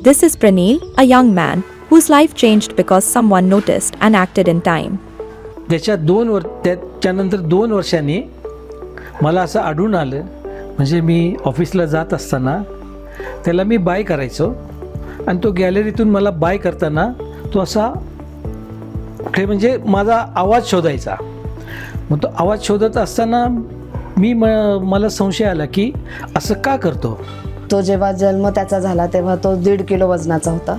This is Praneel, a young man whose life changed because someone noticed and acted in time. त्याच्यानंतर 2 वर्षांनी मला असं आढळून आलं, म्हणजे मी ऑफिसला जात असताना त्याला मी बाय करायचो आणि तो गॅलरीतून मला बाय करताना तो असा म्हणजे माझा आवाज शोधायचा. मग तो आवाज शोधत असताना मला संशय आला की असं का करतो. तो जेव्हा जन्म त्याचा झाला तेव्हा तो 1.5 किलो वजनाचा होता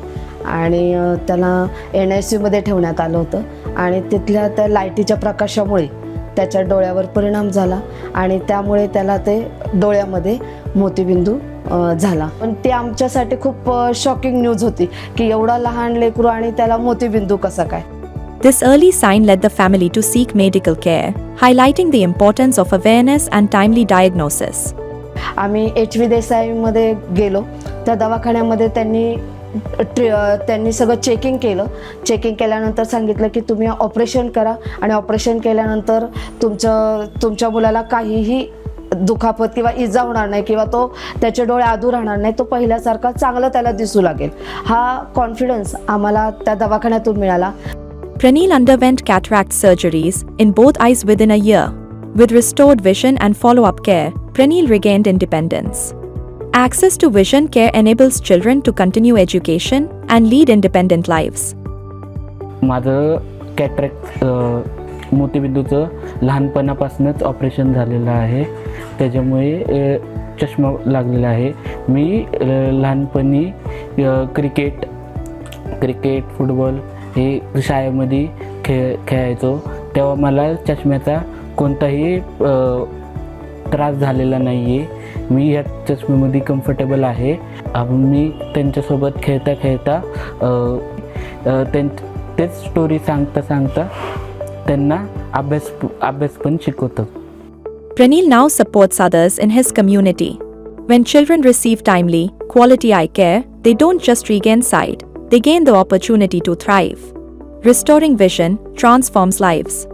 आणि त्याला NICUमध्ये ठेवण्यात आलं होतं आणि तिथल्या त्या लाईटीच्या प्रकाशामुळे त्याच्या डोळ्यावर परिणाम झाला आणि त्यामुळे त्याला ते डोळ्यामध्ये मोतीबिंदू झाला. पण ते आमच्यासाठी खूप शॉकिंग न्यूज होती की एवढा लहान लेकरू आणि त्याला मोतीबिंदू कसा काय. This early sign led the family to seek medical care, highlighting the importance of awareness and timely diagnosis. आम्ही HV देसाईमध्ये गेलो. त्या दवाखान्यामध्ये त्यांनी सगळं चेकिंग केल्यानंतर सांगितलं की तुम्ही ऑपरेशन करा आणि ऑपरेशन केल्यानंतर तुमच्या मुलाला काहीही दुखापत किंवा इजा होणार नाही किंवा तो त्याचे डोळे आधू राहणार नाही, तो पहिल्यासारखा चांगलं त्याला दिसू लागेल. हा कॉन्फिडन्स आम्हाला त्या दवाखान्यातून मिळाला. Praneel underwent cataract surgeries in both eyes within a year. With restored vision and follow-up care, Praneel regained independence. Access to vision care enables children to continue education and lead independent lives. माझं cataract मोतीबिंदूचं लहानपणापासूनच operation झालेलं आहे, त्याच्यामुळे चष्मा लागलेला आहे. मी लहानपणी cricket football हे शाळेमध्ये खेळायचो, तेव्हा मला चष्म्याचा कोणताही त्रास झालेला नाही आहे. मी या चष्म्यामध्ये कम्फर्टेबल आहे. मी त्यांच्यासोबत खेळता तेच स्टोरी सांगता त्यांना अभ्यास पण शिकवतो. Praneel now supports others in his community. When children receive timely, quality eye care, they don't just regain sight, they gain the opportunity to thrive. Restoring vision transforms lives.